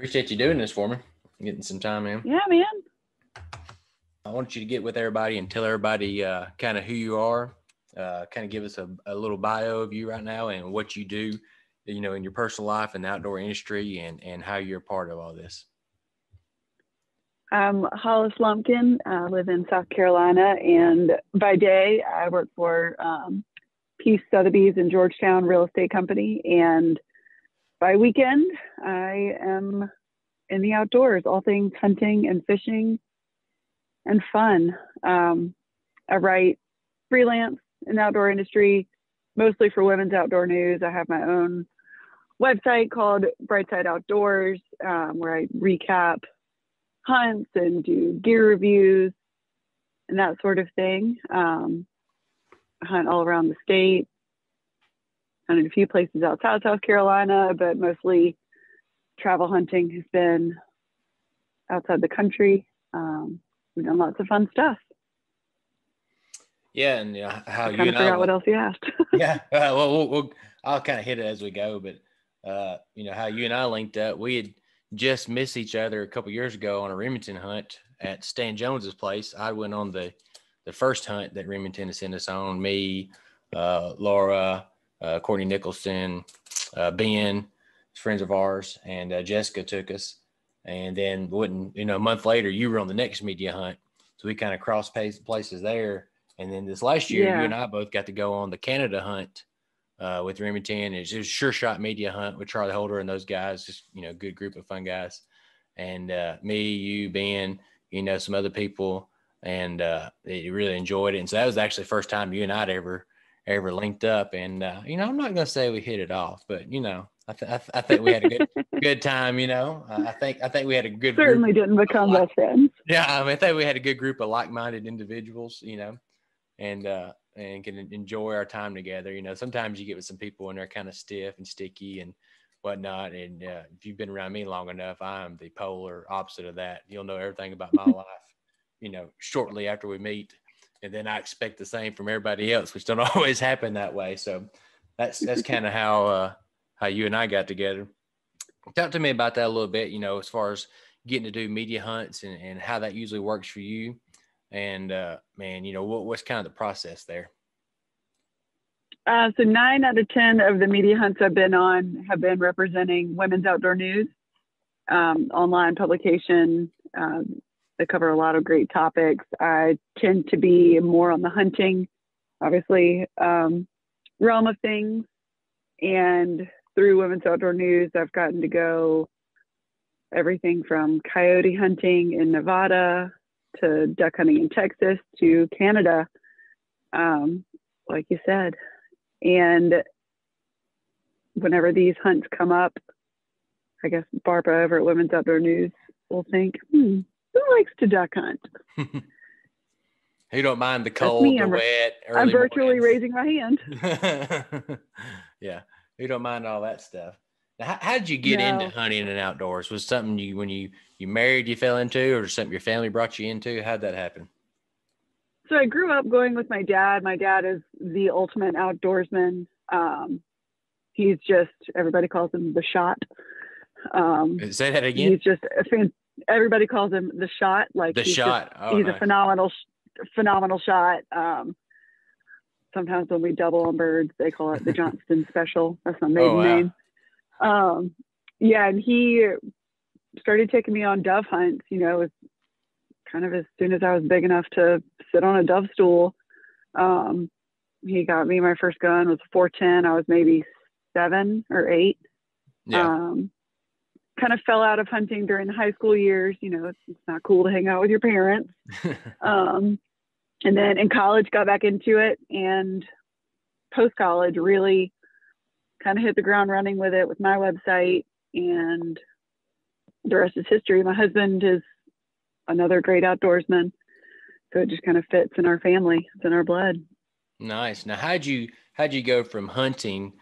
Appreciate you doing this for me. Getting some time in. Yeah, man. I want you to get with everybody and tell everybody kind of who you are. Kind of give us a little bio of you right now and what you do, in your personal life and the outdoor industry and how you're a part of all this. I'm Hollis Lumpkin. I live in South Carolina, and by day I work for Peace Sotheby's in Georgetown Real Estate Company, and by weekend I am in the outdoors, all things hunting and fishing and fun. I write freelance in the outdoor industry, mostly for Women's Outdoor News. I have my own website called Brightside Outdoors, where I recap hunts and do gear reviews and that sort of thing. I hunt all around the state, hunted a few places outside South Carolina, but mostly travel hunting has been outside the country. We've done lots of fun stuff. Yeah, and how I kind of forgot what else you asked. Yeah, well, I'll kind of hit it as we go, but how you and I linked up. We had just missed each other a couple years ago on a Remington hunt at Stan Jones's place. I went on the first hunt that Remington had sent us on. Me, Laura, Courtney Nicholson, Ben, friends of ours, and Jessica took us. And then a month later, you were on the next media hunt. So we kind of crossed places there. And then this last year, you and I both got to go on the Canada hunt with Remington. It was a Sure Shot media hunt with Charlie Holder and those guys, just, good group of fun guys. And me, you, Ben, some other people, and they really enjoyed it. And so that was actually the first time you and I'd ever linked up. And, I'm not going to say we hit it off, but, I think we had a good time, I think we had a good Certainly didn't become best friends. Yeah, I think we had a good group of like-minded individuals, and can enjoy our time together. Sometimes you get with some people and they're kind of stiff and sticky and whatnot. And if you've been around me long enough, I'm the polar opposite of that. You'll know everything about my life, shortly after we meet. And then I expect the same from everybody else, which don't always happen that way. So that's kind of how you and I got together. Talk to me about that a little bit, as far as getting to do media hunts and how that usually works for you. And, what's kind of the process there? So 9 out of 10 of the media hunts I've been on have been representing Women's Outdoor News, online publication. They cover a lot of great topics. I tend to be more on the hunting, obviously, realm of things. And through Women's Outdoor News, I've gotten to go everything from coyote hunting in Nevada to duck hunting in Texas to Canada, like you said. And whenever these hunts come up, I guess Barbara over at Women's Outdoor News will think, who likes to duck hunt? Who don't mind the cold, the wet, early I'm virtually mornings. raising my hand. Yeah. Who don't mind all that stuff. Now, how did you get into hunting and outdoors? Was something when you married, you fell into, or something your family brought you into? How'd that happen? So I grew up going with my dad. My dad is the ultimate outdoorsman. He's just, everybody calls him the Shot. Say that again. He's just everybody calls him the Shot. Like the Shot. He's nice. A phenomenal shot. Sometimes when we double on birds, they call it the Johnston Special. That's my maiden name. And he started taking me on dove hunts, kind of as soon as I was big enough to sit on a dove stool. He got me my first gun was a 410. I was maybe 7 or 8. Yeah. Kind of fell out of hunting during the high school years. It's not cool to hang out with your parents. And then in college, got back into it, and post-college really kind of hit the ground running with it with my website, and the rest is history. My husband is another great outdoorsman, so it just kind of fits in our family. It's in our blood. Nice. Now, how'd you go from hunting,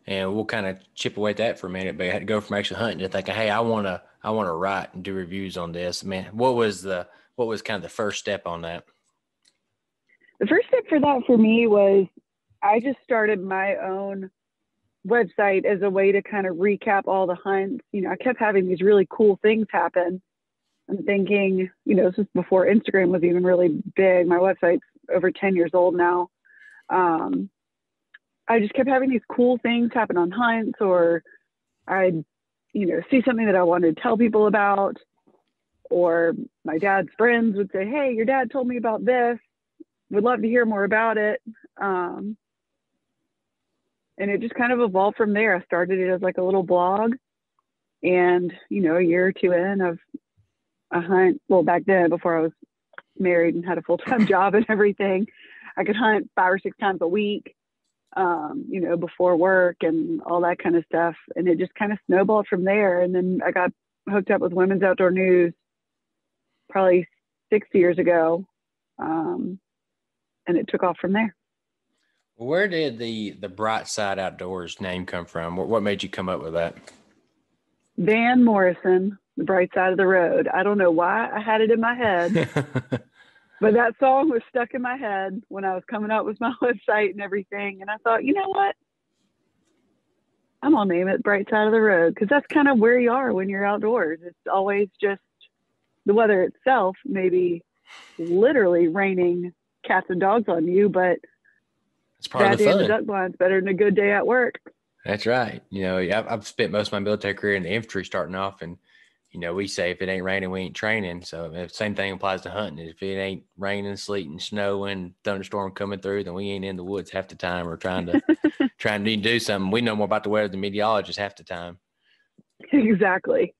and we'll kind of chip away at that for a minute, but you had to go from actually hunting to thinking, hey, I want to write and do reviews on this. Man, what was kind of the first step on that? The first step for that for me was I just started my own website as a way to kind of recap all the hunts. You know, I kept having these really cool things happen. I'm thinking, you know, this is before Instagram was even really big. My website's over 10 years old now. I just kept having these cool things happen on hunts, or I'd, you know, see something that I wanted to tell people about, or my dad's friends would say, hey, your dad told me about this. Would love to hear more about it. And it just kind of evolved from there. I started it as like a little blog, and, you know, a year or two in of a hunt. Well, back then, before I was married and had a full-time job and everything, I could hunt 5 or 6 times a week, you know, before work and all that kind of stuff. And it just kind of snowballed from there. And then I got hooked up with Women's Outdoor News probably 6 years ago. And it took off from there. Where did the Bright Side Outdoors name come from? What made you come up with that? Van Morrison, The Bright Side of the Road. I don't know why I had it in my head, but that song was stuck in my head when I was coming up with my website and everything. And I thought, you know what? I'm going to name it Bright Side of the Road, because that's kind of where you are when you're outdoors. It's always just the weather itself, maybe literally raining cats and dogs on you, but it's part of the fun. The duck blind's better than a good day at work. That's right. You know, I've spent most of my military career in the infantry starting off, and, you know, we say if it ain't raining, we ain't training. So the same thing applies to hunting. If it ain't raining, sleeting, snowing, thunderstorm coming through, then we ain't in the woods half the time or trying to do something. We know more about the weather than meteorologists half the time. Exactly.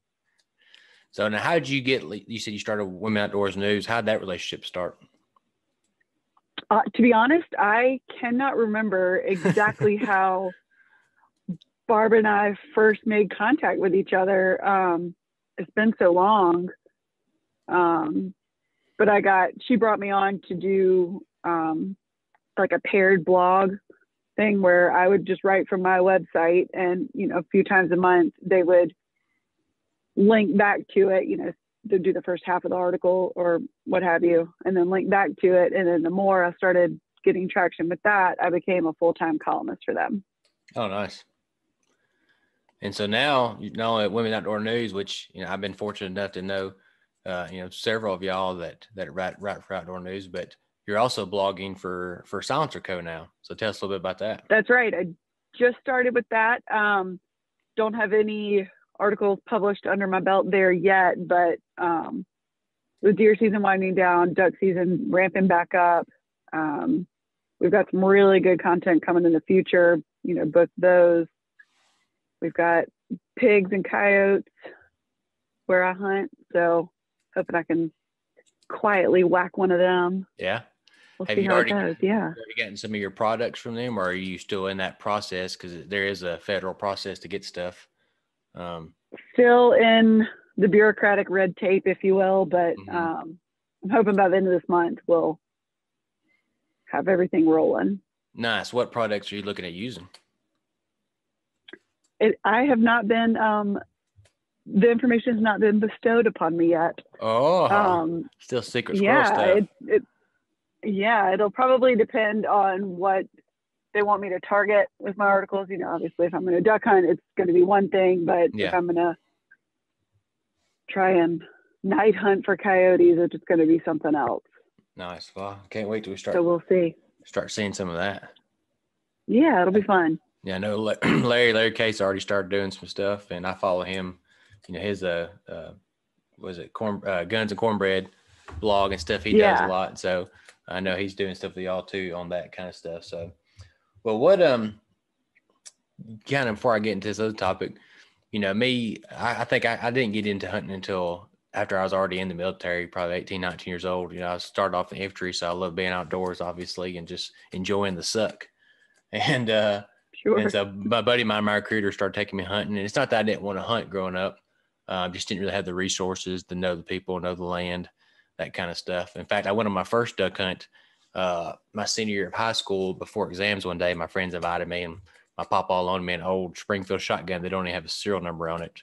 So now, how did you you said you started Women Outdoors News. How did that relationship start? To be honest, I cannot remember exactly how Barb and I first made contact with each other. It's been so long. But she brought me on to do like a paired blog thing where I would just write from my website, and, you know, a few times a month they would link back to it, you know, to do the first half of the article or what have you, and then link back to it. And then the more I started getting traction with that, I became a full-time columnist for them. Oh, nice. And so now, you know, at Women Outdoor News, which, you know, I've been fortunate enough to know, you know, several of y'all that write for Outdoor News, but you're also blogging for Silencer Co. now. So tell us a little bit about that. That's right. I just started with that. Don't have any articles published under my belt there yet, but with deer season winding down, duck season ramping back up, we've got some really good content coming in the future, you know, both those. We've got pigs and coyotes where I hunt, so hoping I can quietly whack one of them. Yeah. We'll see how it goes. Yeah. Have you gotten some of your products from them, or are you still in that process? Because there is a federal process to get stuff. Still in the bureaucratic red tape, if you will, but I'm hoping by the end of this month we'll have everything rolling. Nice. What products are you looking at using? I have not been, the information has not been bestowed upon me yet. Oh, still secret squirrel stuff. It'll probably depend on what they want me to target with my articles. You know, obviously if I'm going to duck hunt, it's going to be one thing, but if I'm going to try and night hunt for coyotes, it's just going to be something else. Nice. Well, can't wait till we start. So we'll see. Start seeing some of that. Yeah, it'll be fun. Yeah, I know Larry Case already started doing some stuff, and I follow him. You know, his Guns and Cornbread blog and stuff. He does a lot, so I know he's doing stuff with y'all too on that kind of stuff. So, well, what kind of before I get into this other topic, you know, me, I think I didn't get into hunting until after I was already in the military, probably 18, 19 years old. You know, I started off in the infantry, so I love being outdoors, obviously, and just enjoying the suck. And and so my buddy of mine, my recruiter, started taking me hunting. And it's not that I didn't want to hunt growing up. Just didn't really have the resources to know the people, know the land, that kind of stuff. In fact, I went on my first duck hunt my senior year of high school before exams one day. My friends invited me, and my papa loaned me an old Springfield shotgun. They don't even have a serial number on it.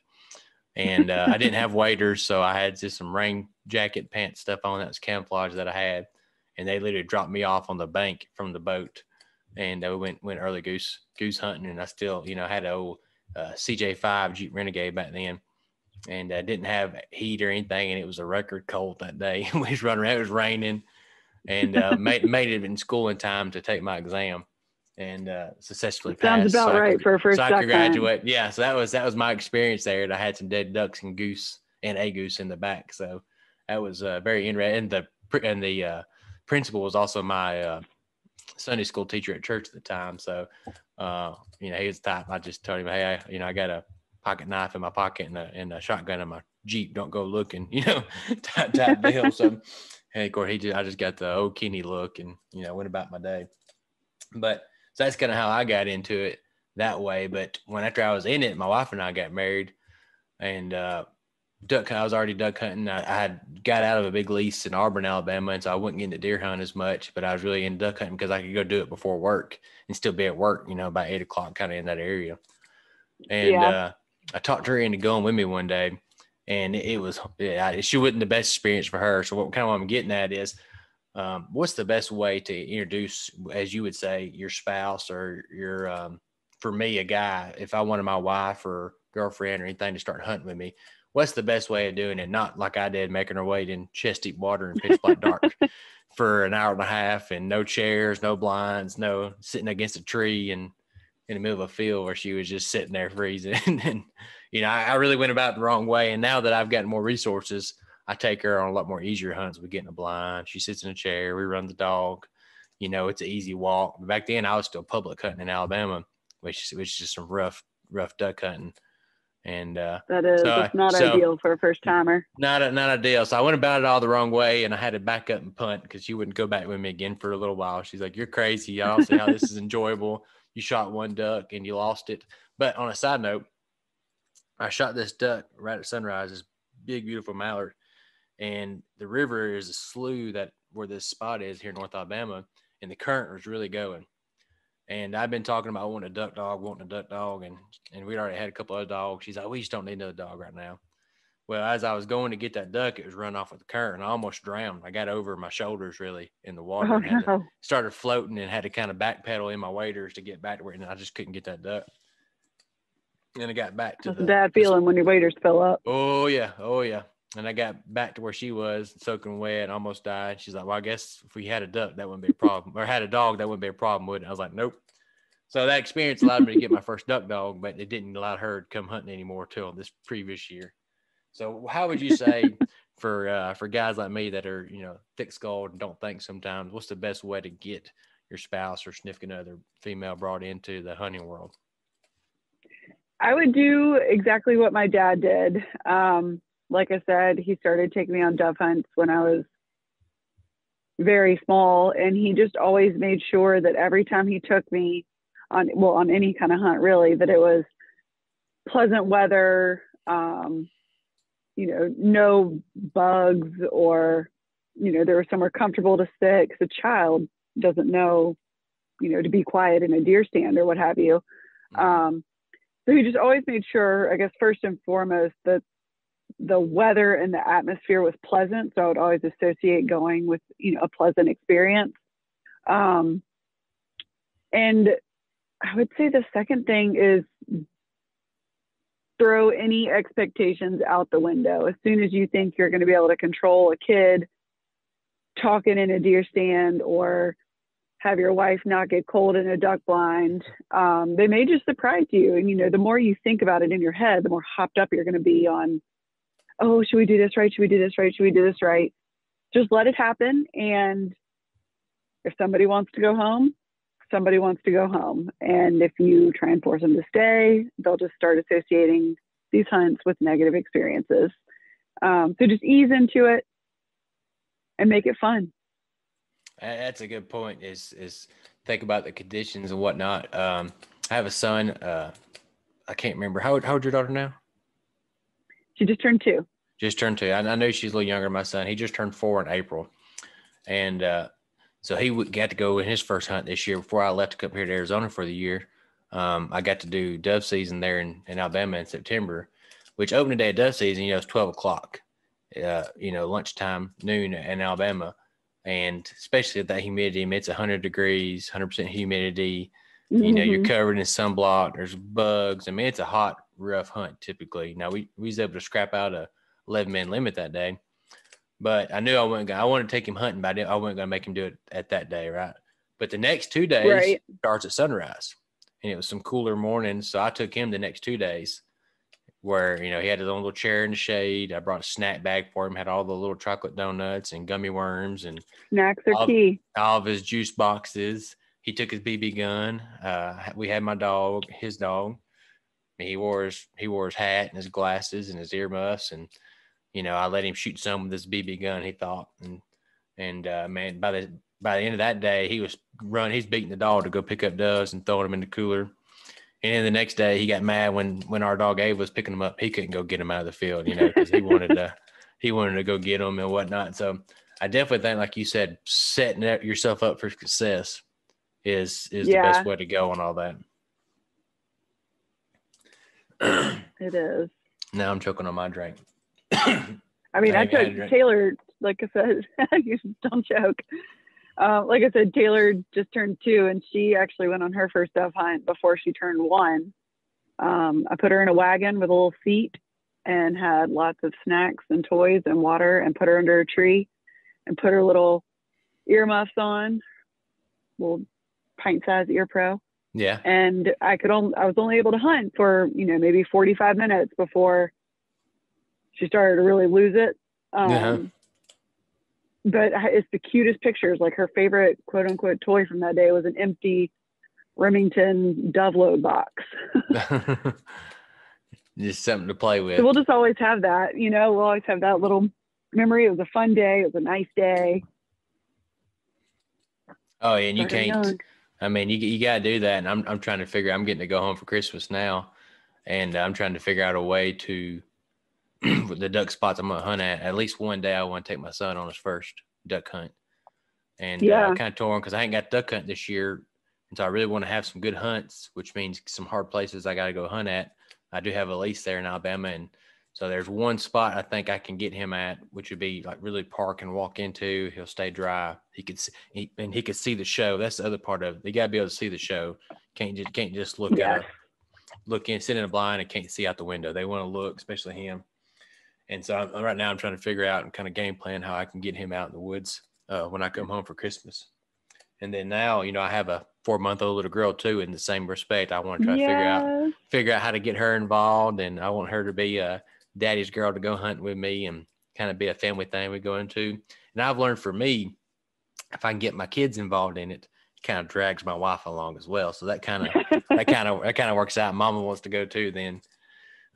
And I didn't have waders, so I had just some rain jacket, pants stuff on. That was camouflage that I had. And they literally dropped me off on the bank from the boat and we went early goose hunting, and I still, had an old CJ5 Jeep Renegade back then, and didn't have heat or anything, and it was a record cold that day. We was running around, it was raining, and made it in school in time to take my exam, and successfully passed. Sounds about right for a first duck hunt. graduate. Yeah, so that was my experience there. And I had some dead ducks and goose and a goose in the back, so that was very interesting. And the principal was also my Sunday school teacher at church at the time. So, he was the type. I just told him, hey, I got a pocket knife in my pocket and a shotgun in my Jeep. Don't go looking, type deal. So, hey, of course, I just got the old Kenny look and, went about my day. But so that's kind of how I got into it that way. But after I was in it, my wife and I got married, and I was already duck hunting. I had got out of a big lease in Auburn, Alabama, and so I wasn't getting to deer hunt as much, but I was really into duck hunting because I could go do it before work and still be at work, about 8 o'clock, kind of in that area. And I talked her into going with me one day, and she wasn't the best experience for her. So what I'm getting at is, what's the best way to introduce, as you would say, your spouse or your, for me, a guy, if I wanted my wife or girlfriend or anything to start hunting with me, what's the best way of doing it? Not like I did, making her wade in chest deep water and pitch black dark for an hour and a half, and no chairs, no blinds, no sitting against a tree and in the middle of a field where she was just sitting there freezing. And, I really went about it the wrong way. And now that I've gotten more resources, I take her on a lot more easier hunts. We get in a blind. She sits in a chair. We run the dog. It's an easy walk. But back then, I was still public hunting in Alabama, which is just some rough duck hunting. And that's not ideal for a first timer. Not ideal. So I went about it all the wrong way, and I had to back up and punt because she wouldn't go back with me again for a little while. She's like, "You're crazy. I don't see how this is enjoyable. You shot one duck and you lost it." But on a side note, I shot this duck right at sunrise, this big, beautiful mallard. And the river is a slough where this spot is here in North Alabama, and the current was really going. And I've been talking about wanting a duck dog, and we'd already had a couple other dogs. She's like, "We just don't need another dog right now." Well, as I was going to get that duck, it was run off with the current, and I almost drowned. I got over my shoulders really in the water, and started floating, and had to kind of backpedal in my waders to get back to where, and I just couldn't get that duck. And I got back to That's a bad feeling when your waders fill up. Oh yeah. And I got back to where she was, soaking wet, and almost died. She's like, "Well, I guess if we had a duck, that wouldn't be a problem. Or had a dog, that wouldn't be a problem, would it?" I was like, "Nope." So that experience allowed me to get my first duck dog, but it didn't allow her to come hunting anymore till this previous year. So how would you say for guys like me that are, thick-skulled and don't think sometimes, what's the best way to get your spouse or significant other female brought into the hunting world? I would do exactly what my dad did. Like I said, he started taking me on dove hunts when I was very small, and he just always made sure that every time he took me on any kind of hunt, really, that it was pleasant weather, no bugs, or, there was somewhere comfortable to sit, because a child doesn't know, to be quiet in a deer stand or what have you. So he just always made sure, I guess, first and foremost, that the weather and the atmosphere was pleasant. So I would always associate going with, a pleasant experience. And I would say the second thing is throw any expectations out the window. As soon as you think you're going to be able to control a kid talking in a deer stand, or have your wife not get cold in a duck blind, they may just surprise you. And, the more you think about it in your head, the more hopped up you're going to be on, oh, should we do this right? Should we do this right? Should we do this right? Just let it happen. And if somebody wants to go home, somebody wants to go home. And if you try and force them to stay, they'll just start associating these hunts with negative experiences. So just ease into it and make it fun. That's a good point, is think about the conditions and whatnot. I have a son. I can't remember. How old your daughter now? She just turned 2. Just turned 2. I know she's a little younger than my son. He just turned 4 in April. And so he got to go in his first hunt this year before I left to come here to Arizona for the year. I got to do dove season there in Alabama in September, which opening day of dove season, it's 12 o'clock, lunchtime, noon in Alabama. And especially at that humidity, I mean, it's 100 degrees, 100% humidity. You know, you're Mm-hmm. covered in sunblock. There's bugs. I mean, it's a hot, rough hunt typically. Now, we was able to scrap out a 11-man limit that day. But I knew I wanted to take him hunting, but I wasn't going to make him do it at that day, right? But the next 2 days Right. starts at sunrise. And it was some cooler mornings. So I took him the next 2 days where, you know, he had his own little chair in the shade. I brought a snack bag for him, had all the little chocolate donuts and gummy worms and Snacks are key. all of his juice boxes. He took his BB gun. We had my dog, his dog. He wore his hat and his glasses and his earmuffs, and you know I let him shoot some with his BB gun. He thought, and man, by the end of that day, he's beating the dog to go pick up doves and throwing them in the cooler. And then the next day, he got mad when our dog Ava was picking him up. He couldn't go get him out of the field, you know, because he wanted to go get him and whatnot. So I definitely think, like you said, setting yourself up for success is the best way to go on all that. It is. Now I'm choking on my drink. I mean, I took Taylor, like I said, you don't choke. Like I said, Taylor just turned 2 and she actually went on her first dove hunt before she turned 1. I put her in a wagon with a little seat and had lots of snacks and toys and water and put her under a tree and put her little earmuffs on, little pint-sized ear pro. Yeah. And I was only able to hunt for, you know, maybe 45 minutes before she started to really lose it. But it's the cutest pictures. Like her favorite quote unquote toy from that day was an empty Remington dove load box. Just something to play with. So we'll just always have that, you know, we'll always have that little memory. It was a fun day. It was a nice day. Oh, and you can't, I mean, you got to do that. And I'm trying to figure, I'm getting to go home for Christmas now. And I'm trying to figure out a way to, the duck spots I'm going to hunt at least one day I want to take my son on his first duck hunt. And I kind of torn because I ain't got duck hunt this year. And so I really want to have some good hunts, which means some hard places I got to go hunt at. I do have a lease there in Alabama. And so there's one spot I think I can get him at, which would be like really park and walk into. He'll stay dry. He could see the show. That's the other part of it. You got to be able to see the show. Can't just look sit in a blind and can't see out the window. They want to look, especially him. And so right now I'm trying to figure out and kind of game plan how I can get him out in the woods when I come home for Christmas. And then now, you know, I have a 4-month-old little girl too. In the same respect, I want to try to figure out how to get her involved, and I want her to be a daddy's girl to go hunting with me and kind of be a family thing we go into. And I've learned for me, if I can get my kids involved in it, it kind of drags my wife along as well. So that kind of works out. Mama wants to go too, then.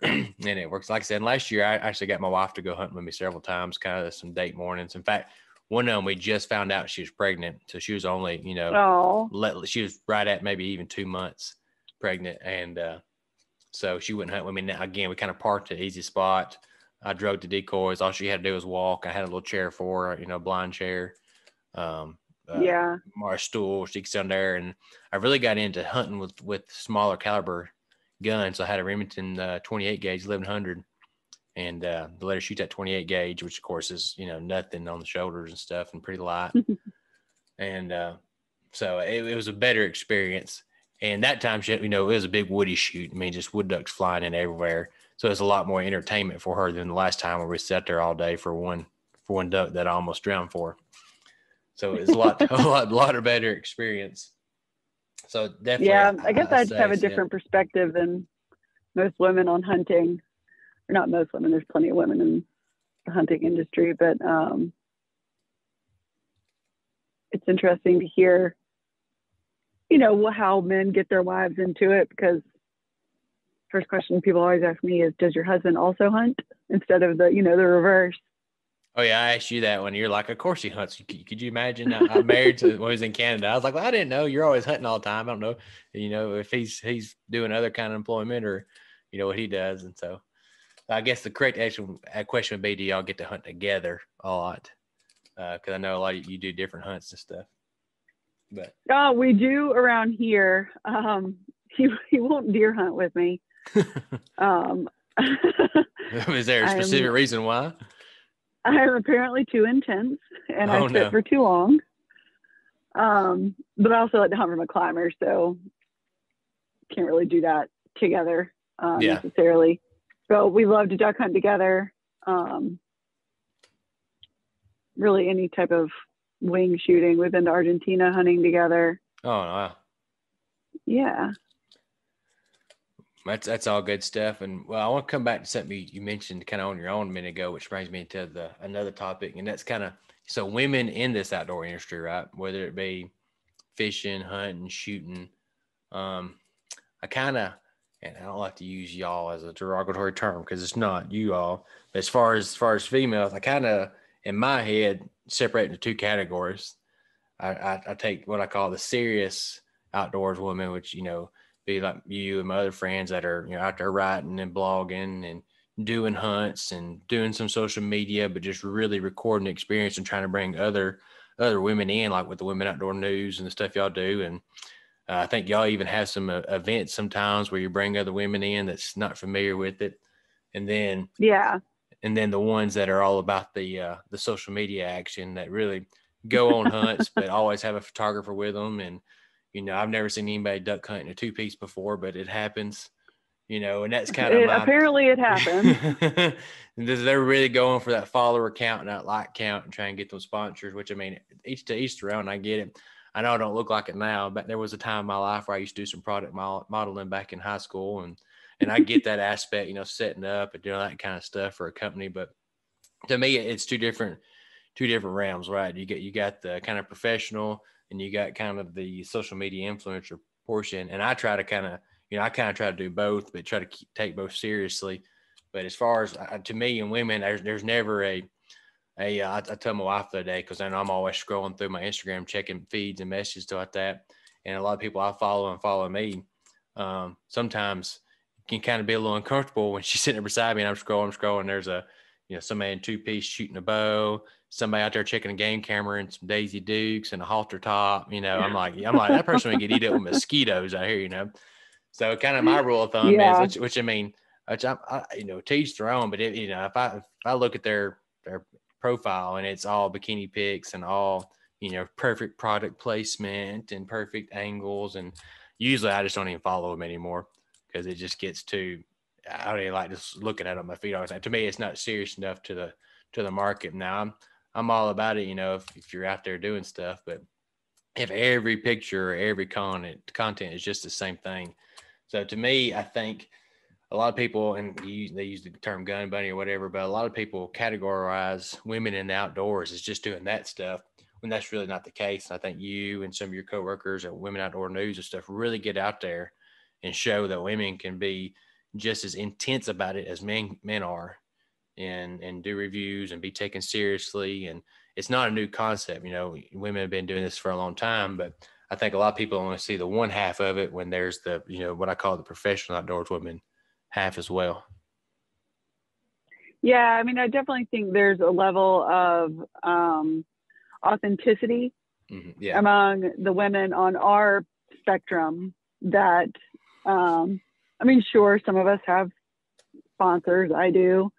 And it works. Like I said, last year I actually got my wife to go hunting with me several times, kind of some date mornings. In fact, one of them we just found out she was pregnant, so she was only, you know, she was right at maybe even 2 months pregnant, and so she wouldn't hunt with me. Now again, we kind of parked at an easy spot. I drove the decoys. All she had to do was walk. I had a little chair for her, you know, blind chair, or a stool. She could sit on there, and I really got into hunting with smaller caliber guns. I had a Remington 28 gauge 1100, and the let her shoot that 28 gauge, which of course is, you know, nothing on the shoulders and stuff and pretty light. And so it was a better experience. And that time, you know, it was a big woody shoot. I mean, just wood ducks flying in everywhere. So it's a lot more entertainment for her than the last time where we sat there all day for one duck that I almost drowned for. So it's a lot better experience. So definitely. Yeah, I guess I just have a different perspective than most women on hunting. Or not most women, there's plenty of women in the hunting industry, but it's interesting to hear, you know, how men get their wives into it, because first question people always ask me is, does your husband also hunt, instead of the, you know, the reverse. Oh yeah, I asked you that when you're like, of course he hunts. Could you imagine? I'm married to when he was in Canada. I was like, well, I didn't know you're always hunting all the time. I don't know, you know, if he's doing other kind of employment or, you know, what he does. And so I guess the correct question would be, do y'all get to hunt together a lot? Because I know a lot of you do different hunts and stuff. But we do around here. He won't deer hunt with me. Is there a specific reason why? I'm apparently too intense and I Oh sit no. for too long. But I also like to hunt from a climber, so can't really do that together Yeah. necessarily. So we love to duck hunt together. Really any type of wing shooting. We've been to Argentina hunting together. Oh wow. Yeah. That's all good stuff. And well, I want to come back to something you mentioned kind of on your own a minute ago, which brings me to another topic, and that's kind of so women in this outdoor industry, right? Whether it be fishing, hunting, shooting. Um, I kind of, and I don't like to use y'all as a derogatory term because it's not you all. But as far as females, I kind of in my head separate into two categories. I take what I call the serious outdoors women, which be like you and my other friends that are out there writing and blogging and doing hunts and doing some social media, but just really recording the experience and trying to bring other women in, like with the Women Outdoor News and the stuff y'all do. And I think y'all even have some events sometimes where you bring other women in that's not familiar with it, and then Yeah. the ones that are all about the social media action that really go on hunts, but always have a photographer with them. And I've never seen anybody duck hunt in a two piece before, but it happens. And that's kind of my. Apparently it happens. They're really going for that follower count and that like count and trying to get those sponsors. Which I mean, each to each their own. I get it. I know I don't look like it now, but there was a time in my life where I used to do some product modeling back in high school, and I get that aspect, setting up and doing that kind of stuff for a company. But to me, it's two different realms, right? You got the kind of professional, and you got kind of the social media influencer portion. And I try to kind of, try to do both, but try to take both seriously. But as far as to me and women, there's never I tell my wife the other day, because I know I'm always scrolling through my Instagram, checking feeds and messages stuff like that. And a lot of people I follow and follow me, sometimes can kind of be a little uncomfortable when she's sitting there beside me and I'm scrolling. There's somebody in two piece shooting a bow, somebody out there checking a game camera and some Daisy Dukes and a halter top. I'm like that person would get eaten up with mosquitoes out here. So kind of my rule of thumb is, Yeah. which I mean, which I to each their own. But if I look at their profile and it's all bikini pics and all perfect product placement and perfect angles, and usually I just don't even follow them anymore because it just gets too. I don't even like just looking at it on my feed all the time. To me, it's not serious enough to the market. Now I'm all about it, if you're out there doing stuff, but if every picture or every content is just the same thing. So to me, I think a lot of people, and they use the term gun bunny or whatever, but a lot of people categorize women in the outdoors as just doing that stuff when that's really not the case. I think you and some of your coworkers at Women Outdoor News and stuff really get out there and show that women can be just as intense about it as men are, and do reviews and be taken seriously. And it's not a new concept. Women have been doing this for a long time, but I think a lot of people only see the one half of it when there's the, what I call the professional outdoors women half as well. Yeah. I mean, I definitely think there's a level of authenticity among the women on our spectrum that, I mean, sure, some of us have sponsors. I do.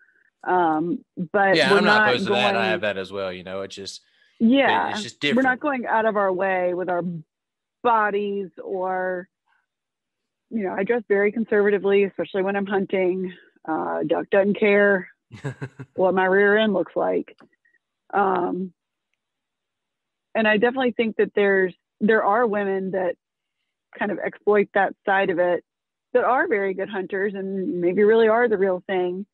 But yeah, we're I'm not not opposed to going, that. I have that as well. It's just, yeah, it's just different. we're not going out of our way with our bodies or, I dress very conservatively, especially when I'm hunting. Duck doesn't care what my rear end looks like. And I definitely think that there are women that kind of exploit that side of it that are very good hunters and maybe really are the real thing.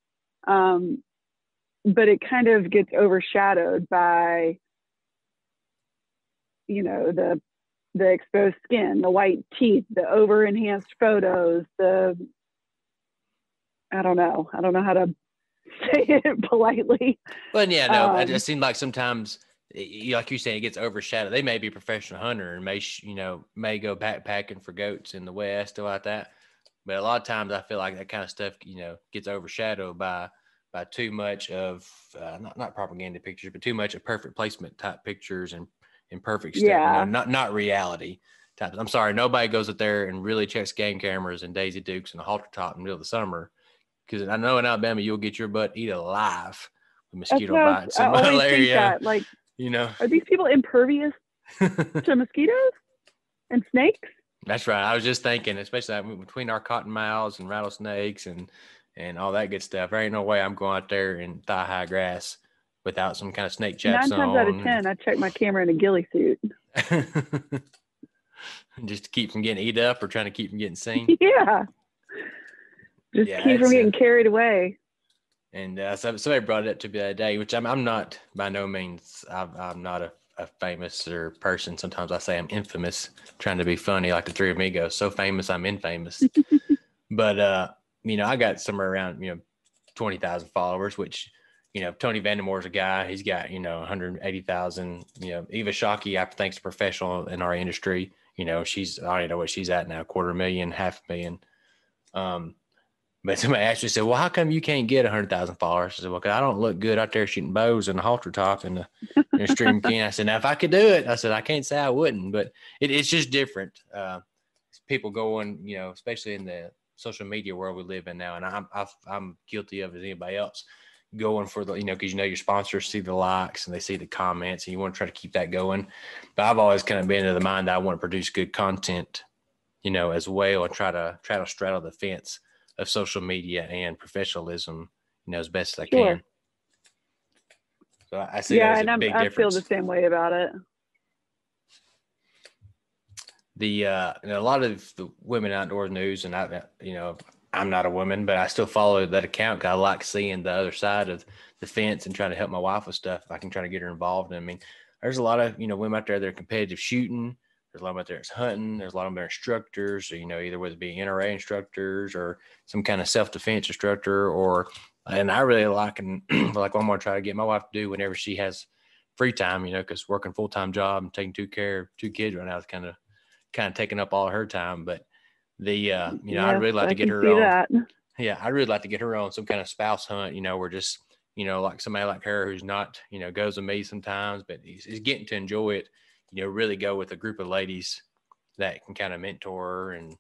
But it kind of gets overshadowed by, the exposed skin, the white teeth, the over enhanced photos, I don't know how to say it politely. But yeah, no, it just seems like sometimes, like you say, it gets overshadowed. They may be a professional hunter and may go backpacking for goats in the West or like that. But a lot of times I feel like that kind of stuff, gets overshadowed by too much of not propaganda pictures, but too much of perfect placement type pictures and perfect stuff. Yeah. Not reality types. I'm sorry, nobody goes up there and really checks game cameras and Daisy Dukes and a halter top in the middle of the summer, because I know in Alabama you'll get your butt eaten alive mosquito bites I and always think malaria, that, like, you know. are these people impervious to mosquitoes and snakes? That's right. I was just thinking, especially between our cottonmouths and rattlesnakes and all that good stuff. There ain't no way I'm going out there in thigh-high grass without some kind of snake chaps 9 times out of on. 10, I check my camera in a ghillie suit. Just to keep from getting eat up or trying to keep from getting seen. Yeah. Just keep from getting carried away. And somebody brought it up to me the other day, which I'm not by no means. I'm not a famous person. Sometimes I say I'm infamous, trying to be funny, like the Three Amigos. So famous, I'm infamous. But I got somewhere around 20,000 followers, which Tony Vandermore's a guy. He's got 180,000. Eva Shockey, I think, is a professional in our industry. She's, I don't even know what she's at now, 250,000, 500,000. But somebody actually said, well, how come you can't get 100,000 followers? I said, well, because I don't look good out there shooting bows in the halter top and the stream can. I said, now, if I could do it, I said, I can't say I wouldn't, but it's just different. People going, especially in the social media world we live in now, and I'm guilty of it as anybody else, going for the, because your sponsors see the likes and they see the comments and you want to try to keep that going. But I've always kind of been of the mind that I want to produce good content, as well, and try to straddle the fence of social media and professionalism, as best as I can. So I see that as a big difference. I feel the same way about it. A lot of the women outdoors news, and I'm not a woman, but I still follow that account because I like seeing the other side of the fence and trying to help my wife with stuff. I can try to get her involved. I mean, there's a lot of women out there that are competitive shooting. There's a lot out there that's hunting. There's a lot of them that are instructors. So, either whether it be NRA instructors or some kind of self-defense instructor, and I really like, and like what I'm going to try to get my wife to do whenever she has free time, because working full-time job and taking care of two kids right now is kind of taking up all of her time. But I'd really like to get her on. That. Yeah, I'd really like to get her on some kind of spouse hunt, where just, like somebody like her who's not, goes with me sometimes, but is getting to enjoy it. Really go with a group of ladies that can kind of mentor her and,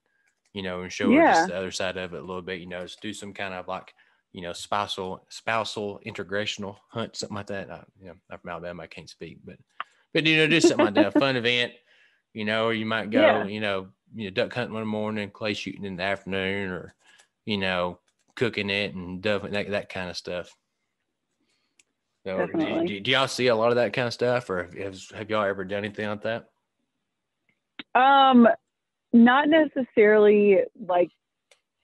and show her just the other side of it a little bit, just do some kind of like, spousal integrational hunt, something like that. I'm from Alabama, I can't speak, but do something like that, a fun event, or you might go, duck hunting one morning, clay shooting in the afternoon, or, cooking it and that kind of stuff. So do y'all see a lot of that kind of stuff, or have y'all ever done anything like that? Not necessarily like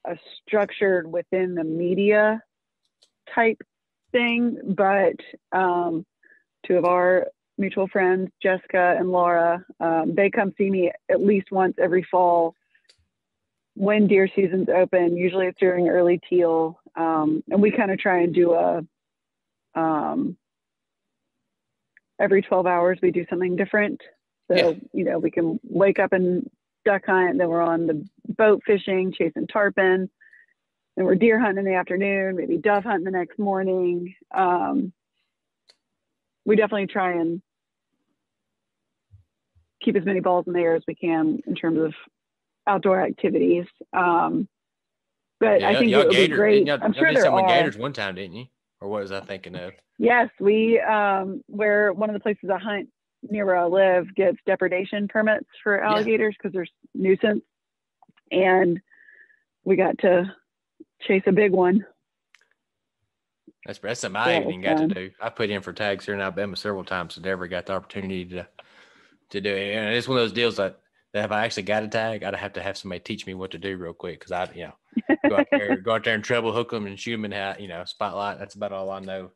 a structured within the media type thing, but two of our mutual friends, Jessica and Laura, they come see me at least once every fall when deer season's open. Usually it's during early teal, and we kind of try and do every 12 hours we do something different. So, we can wake up and duck hunt, and then we're on the boat fishing, chasing tarpon, then we're deer hunting in the afternoon, maybe dove hunting the next morning. We definitely try and keep as many balls in the air as we can in terms of outdoor activities. But I think it would be great. I'm sure there are. Gators one time, didn't you? Or what was I thinking of? Yes, we where one of the places I hunt near where I live gets depredation permits for alligators because there's nuisance, and we got to chase a big one. That's something I even got to do. I put in for tags here in Alabama several times and never got the opportunity to do it. And it's one of those deals that if I actually got a tag, I'd have to have somebody teach me what to do real quick, because I go out there and treble hook them and shoot them in spotlight. That's about all I know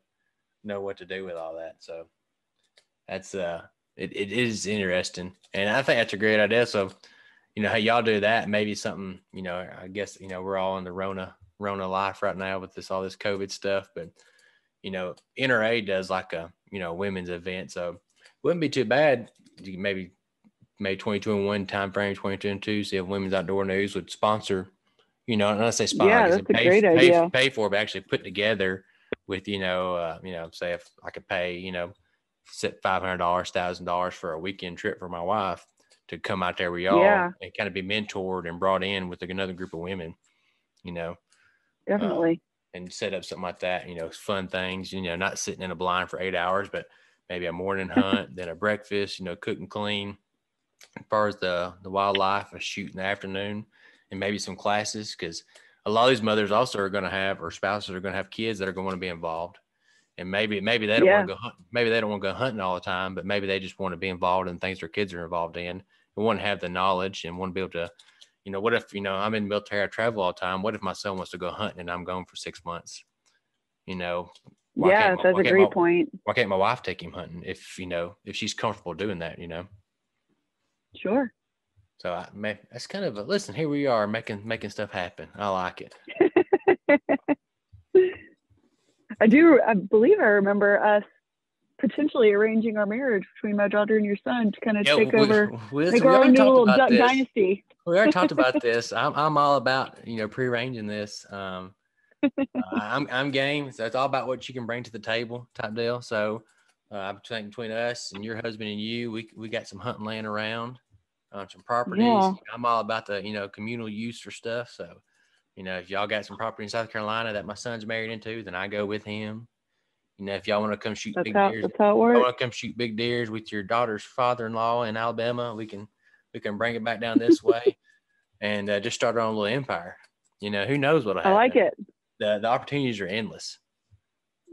what to do with all that. So that's it is interesting, and I think that's a great idea. So how y'all do that, maybe something, I guess we're all in the Rona life right now with all this COVID stuff, but NRA does like a women's event, so it wouldn't be too bad. You maybe 2021 time frame, 2022, see if Women's Outdoor News would sponsor, and I say sponsor, that's a great idea. Pay for it, but actually put together with, say if I could pay, $500, $1,000 for a weekend trip for my wife to come out there with y'all and kind of be mentored and brought in with another group of women, Definitely. and set up something like that, fun things, not sitting in a blind for 8 hours, but maybe a morning hunt, then a breakfast, cook and clean. As far as the wildlife, a shoot in the afternoon, and maybe some classes, because a lot of these mothers also are going to have, or spouses are going to have kids that are going to want to be involved. And maybe they don't want to go hunt. Maybe they don't want to go hunting all the time, but maybe they just want to be involved in things their kids are involved in. And want to have the knowledge and want to be able to, what if, I'm in the military, I travel all the time. What if my son wants to go hunting and I'm gone for 6 months? That's a great point. Why can't my wife take him hunting if she's comfortable doing that, Sure. So that's kind of listen, here we are making stuff happen. I like it. I believe I remember us potentially arranging our marriage between my daughter and your son to kind of take over, make our own little duck dynasty. We already talked about this. I'm all about, prearranging this. I'm game. So it's all about what you can bring to the table type deal. So I'm thinking between us and your husband and you, we got some hunting land around, some properties. Yeah. I'm all about the, communal use for stuff. So, if y'all got some property in South Carolina that my son's married into, then I go with him. If y'all want to come shoot big deers, that's how it works. I want to come shoot big deers with your daughter's father-in-law in Alabama. We can bring it back down this way and just start our own little empire. Who knows what'll happen. I like it. The opportunities are endless.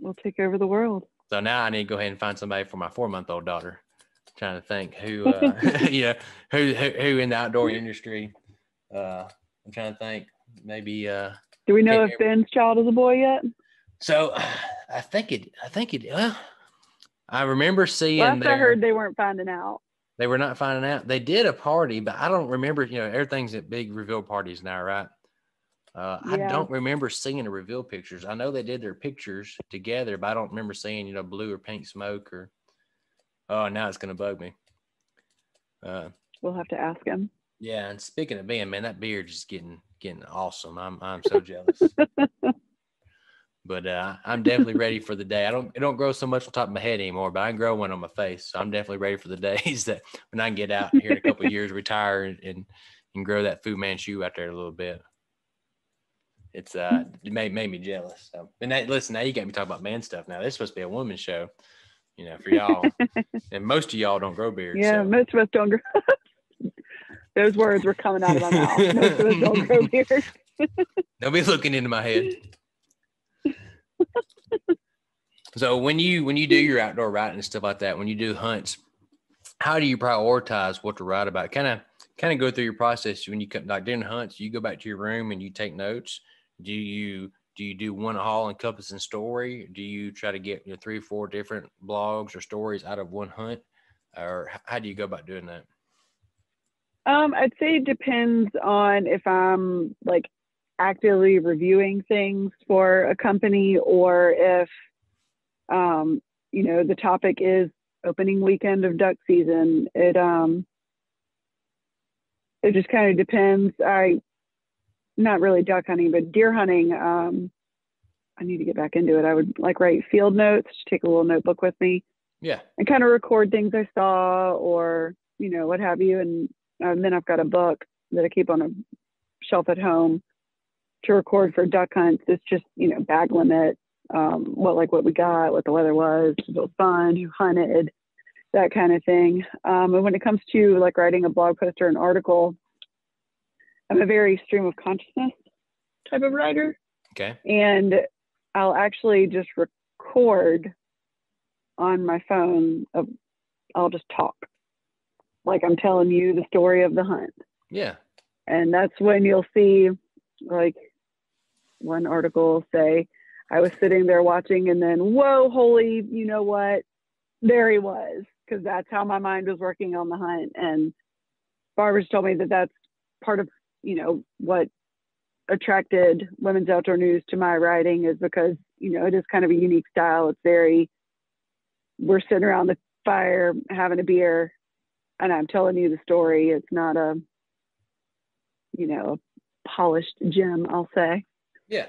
We'll take over the world. So now I need to go ahead and find somebody for my 4-month-old daughter. I'm trying to think who, who in the outdoor industry. I'm trying to think. Maybe. Do we know if Ben's child is a boy yet? So I think it. I remember seeing. Last I heard, they weren't finding out. They were not finding out. They did a party, but I don't remember. Everything's at big reveal parties now, right? I don't remember seeing the reveal pictures. I know they did their pictures together, but I don't remember seeing, blue or pink smoke or. Oh, now it's gonna bug me. We'll have to ask him. Yeah, and speaking of Ben, man, that beard is getting awesome. I'm so jealous. But I'm definitely ready for the day. It don't grow so much on top of my head anymore, but I can grow one on my face. So I'm definitely ready for the days that when I can get out here in a couple of years, retire and grow that Fu Manchu out there a little bit. It's it made me jealous. So, and listen, now you got me talking about man stuff. Now this is supposed to be a woman's show, for y'all. And most of y'all don't grow beards. Yeah, so. Most of us don't grow. Those words were coming out of my mouth. Most of us don't grow beards. Don't be looking into my head. So when you do your outdoor writing and stuff like that, when you do hunts, how do you prioritize what to write about? Kind of go through your process when you come like during hunts. You go back to your room and you take notes. Do you do one all encompassing story? Do you try to get 3 or 4 different blogs or stories out of one hunt, or how do you go about doing that? I'd say it depends on if I'm like actively reviewing things for a company or if, the topic is opening weekend of duck season. It just kind of depends. Not really duck hunting, but deer hunting. I need to get back into it. I would write field notes, take a little notebook with me. Yeah. And kind of record things I saw or, what have you. And then I've got a book that I keep on a shelf at home to record for duck hunts. It's just, bag limit, what we got, what the weather was, if it was fun, who hunted, that kind of thing. And when it comes to writing a blog post or an article, I'm a very stream of consciousness type of writer. Okay. And I'll actually just record on my phone. I'll just talk. Like I'm telling you the story of the hunt. Yeah. And that's when you'll see one article will say, I was sitting there watching and then, whoa, holy, you know what? There he was. Because that's how my mind was working on the hunt. And Barbara's told me that that's part of, what attracted Women's Outdoor News to my writing is because, it is kind of a unique style. It's we're sitting around the fire having a beer and I'm telling you the story. It's not a polished gem, I'll say. Yeah.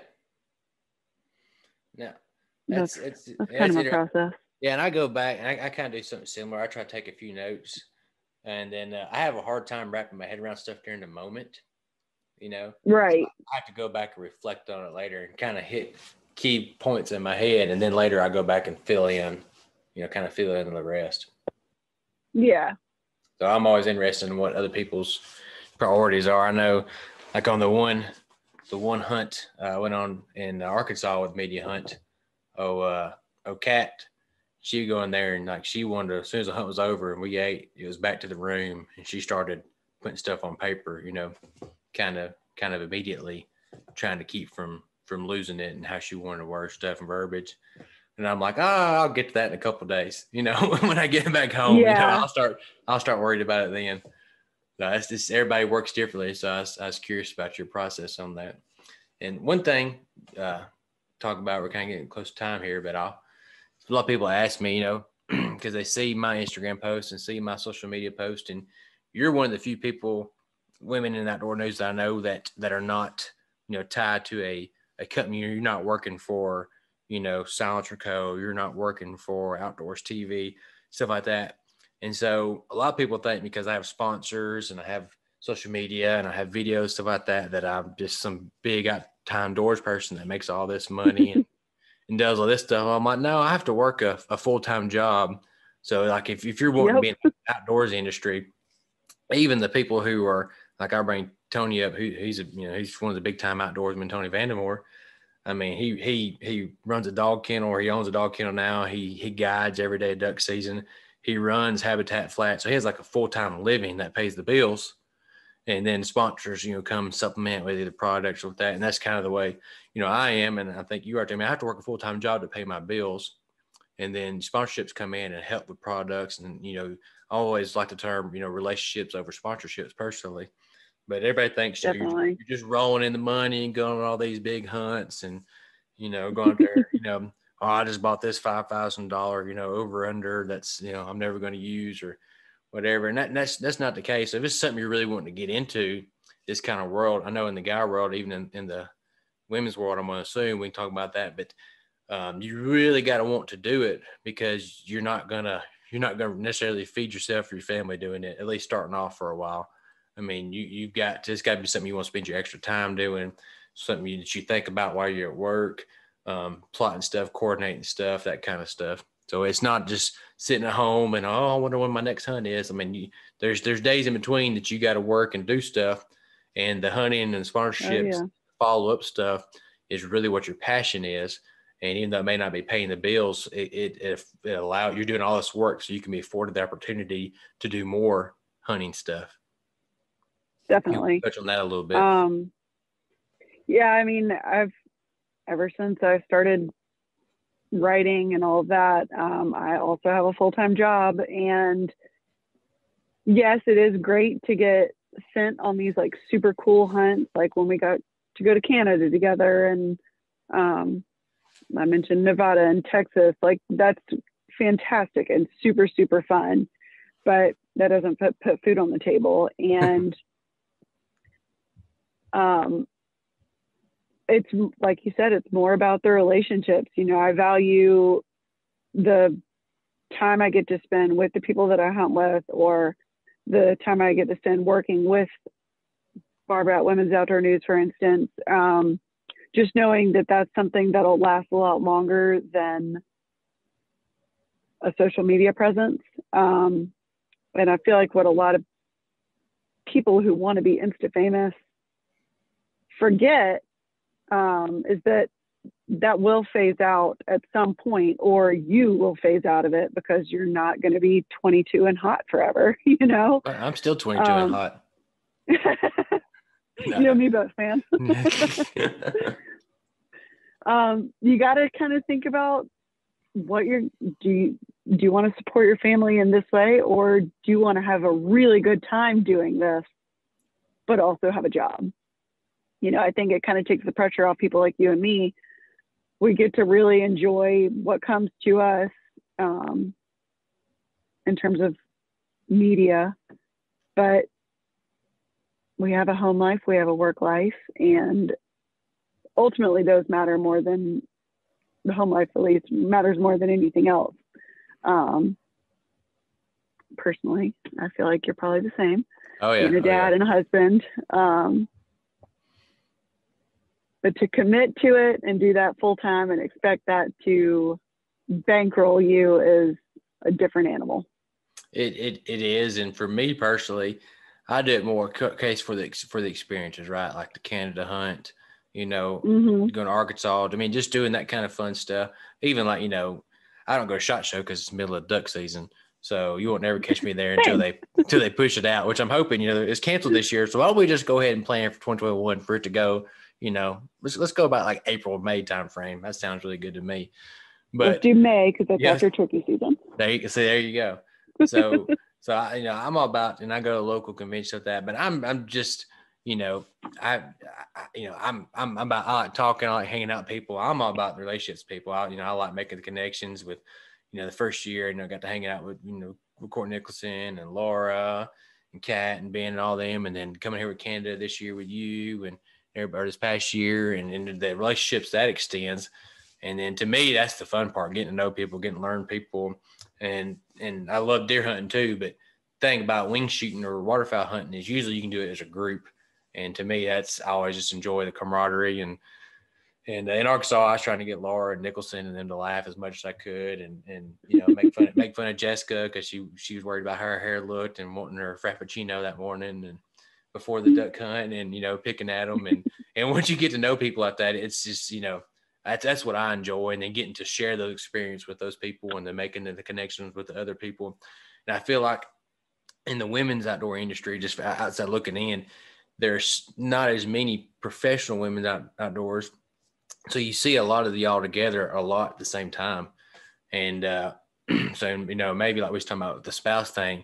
No, that's kind of my process. Yeah, and I go back and I kind of do something similar. I try to take a few notes, and then I have a hard time wrapping my head around stuff during the moment. Right. So I have to go back and reflect on it later and kind of hit key points in my head, and then later I go back and fill in, kind of fill in the rest. Yeah. So I'm always interested in what other people's priorities are. I know, like on the one hunt I went on in Arkansas with Media Hunt. Kat, she would go in there and like she wanted to, as soon as the hunt was over and we ate, it was back to the room and she started putting stuff on paper, kind of immediately trying to keep from losing it and how she wanted to word stuff and verbiage. And I'm like, I'll get to that in a couple of days. When I get back home, Yeah. I'll start worried about it then. So it's just, everybody works differently. So I was curious about your process on that. And one thing, talk about, we're kind of getting close to time here, but a lot of people ask me, because they see my Instagram posts and see my social media posts, and you're one of the few people, women in outdoor news that I know that are not, tied to a company. You're not working for, Silencer Co. You're not working for Outdoors TV, stuff like that. And so a lot of people think because I have sponsors and I have social media and I have videos, stuff like that, that I'm just some big time doors person that makes all this money and does all this stuff. I'm like, no, I have to work a full-time job. So like if you're wanting to be in the outdoors industry, even the people who are like, I bring Tony up, he's one of the big time outdoorsmen, Tony Vandemore. I mean, he runs a dog kennel, or he owns a dog kennel now. He guides every day of duck season. He runs Habitat Flat. So he has like a full-time living that pays the bills. And then sponsors, come supplement with either products or with that. And that's kind of the way, I am. And I think you are. I mean, I have to work a full-time job to pay my bills. And then sponsorships come in and help with products. And, I always like the term, relationships over sponsorships personally. But everybody thinks you're just rolling in the money and going on all these big hunts and, going up there, oh, I just bought this $5,000, over under that's, I'm never going to use or whatever. And that's not the case. If it's something you're really wanting to get into, this kind of world, I know in the guy world, even in the women's world, I'm going to assume we can talk about that, but you really got to want to do it, because you're not going to necessarily feed yourself or your family doing it, at least starting off for a while. I mean, it's got to be something you want to spend your extra time doing, something that you think about while you're at work, plotting stuff, coordinating stuff, that kind of stuff. So it's not just sitting at home and, I wonder when my next hunt is. I mean, there's days in between that you got to work and do stuff, and the hunting and sponsorships, follow-up stuff is really what your passion is. And even though it may not be paying the bills, it allows, you're doing all this work so you can be afforded the opportunity to do more hunting stuff. Definitely. Touch on that a little bit. Yeah, I mean, ever since I started writing and all of that, I also have a full-time job, and yes, it is great to get sent on these like super cool hunts, like when we got to go to Canada together, and I mentioned Nevada and Texas, like that's fantastic and super, super fun, but that doesn't put food on the table. And it's like you said, it's more about the relationships. I value the time I get to spend with the people that I hunt with, or the time I get to spend working with Barbara at Women's Outdoor News, for instance. Just knowing that that's something that'll last a lot longer than a social media presence. And I feel like what a lot of people who want to be Insta famous forget is that will phase out at some point, or you will phase out of it, because you're not going to be 22 and hot forever, I'm still 22 and hot. No. You and me both, man. You got to kind of think about what do you want to support your family in this way, or do you want to have a really good time doing this, but also have a job? I think it kind of takes the pressure off people like you and me. We get to really enjoy what comes to us in terms of media, but we have a home life, we have a work life, and ultimately those matter more than the home life, at least matters more than anything else. Personally, I feel like you're probably the same. Oh yeah. Being a dad and a husband. But to commit to it and do that full time and expect that to bankroll you is a different animal. It is, and for me personally, I do it more case for the experiences, right? Like the Canada hunt, going to Arkansas. I mean, just doing that kind of fun stuff. Even like I don't go to SHOT Show because it's middle of duck season, so you won't never catch me there until they push it out. Which I'm hoping it's canceled this year. So why don't we just go ahead and plan for 2021 for it to go? Let's go about like April, May time frame. That sounds really good to me. But let's do May because that's after turkey season. There you go. So I'm all about, and I go to local conventions with that. But I'm just I'm about, I like talking, I like hanging out with people. I'm all about the relationships with people. I like making the connections with the first year. Got to hang out with Courtney Nicholson and Laura and Kat and Ben and all them, and then coming here with Canada this year with you and everybody this past year, and the relationships that extends. And then to me, that's the fun part, getting to know people, getting to learn people. And I love deer hunting too, but the thing about wing shooting or waterfowl hunting is usually you can do it as a group. And to me, I always just enjoy the camaraderie. And in Arkansas, I was trying to get Laura and Nicholson and them to laugh as much as I could, and make fun of Jessica because she was worried about how her hair looked and wanting her frappuccino that morning and before the duck hunt, and picking at them. And once you get to know people like that, it's just that's what I enjoy, and then getting to share those experiences with those people and then making the connections with the other people. And I feel like in the women's outdoor industry, just outside looking in, there's not as many professional women outdoors. So you see a lot of y'all together a lot at the same time. And so, maybe like we was talking about the spouse thing,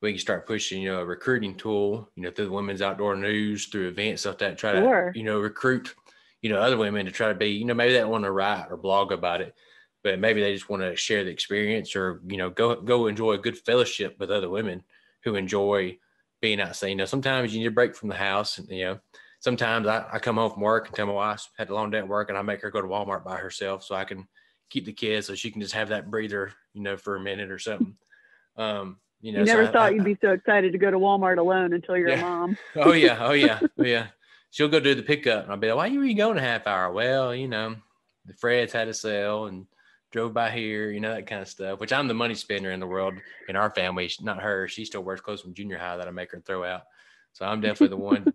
we can start pushing, a recruiting tool, through the women's outdoor news, through events, stuff that try to, recruit other women to try to be, maybe they don't want to write or blog about it, but maybe they just want to share the experience or, go enjoy a good fellowship with other women who enjoy being outside. Sometimes you need a break from the house. And, sometimes I come home from work and tell my wife I had a long day at work, and I make her go to Walmart by herself so I can keep the kids so she can just have that breather, for a minute or something. You never thought you'd be so excited to go to Walmart alone until you're a mom. Oh yeah. She'll go do the pickup, and I'll be like, why were you going a half hour? Well, the Freds had a sale and drove by here, that kind of stuff, which I'm the money spender in the world in our family, not her. She still wears clothes from junior high that I make her throw out. So I'm definitely the one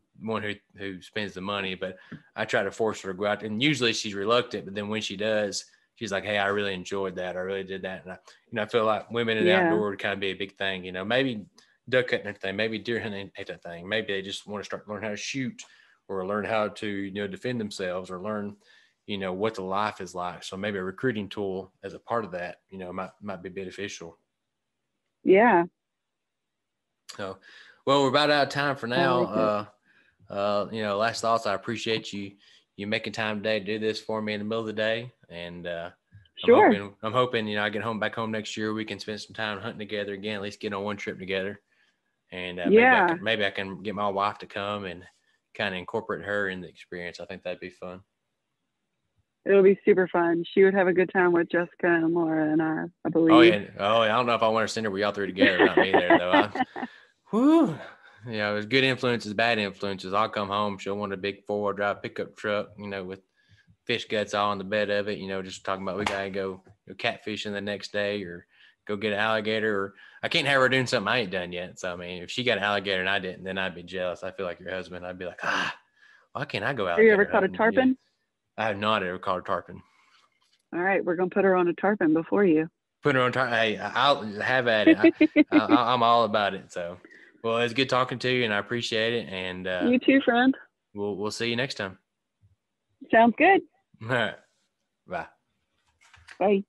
who spends the money, but I try to force her to go out, and usually she's reluctant, but then when she does, she's like, hey, I really enjoyed that. I really did that. And I feel like women in the outdoor would kind of be a big thing, maybe duck hunting thing, maybe deer hunting ain't that thing. Maybe they just want to learn how to shoot or learn how to, defend themselves or learn, what the life is like. So maybe a recruiting tool as a part of that, might be beneficial. Yeah. So, well, we're about out of time for now. Last thoughts. I appreciate you making time today to do this for me in the middle of the day. And sure. I'm hoping, I get back home next year. We can spend some time hunting together again, at least get on one trip together. And maybe I can get my wife to come and kind of incorporate her in the experience. I think that'd be fun. It'll be super fun. She would have a good time with Jessica and Laura and I believe. Oh, yeah. I don't know if I want to send her with y'all three together, not me there though. There's good influences, bad influences. I'll come home. She'll want a big 4-wheel drive pickup truck, with fish guts all on the bed of it, just talking about we got to go catfishing the next day or go get an alligator, or I can't have her doing something I ain't done yet. So, I mean, if she got an alligator and I didn't, then I'd be jealous. I feel like your husband. I'd be like, why can't I go out? Have you ever caught a tarpon? I have not ever caught a tarpon. All right. We're going to put her on a tarpon before you. Put her on tarpon. Hey, I'll have at it. I'm all about it. So, well, it's good talking to you and I appreciate it. And you too, friend. We'll see you next time. Sounds good. All right. Bye. Bye.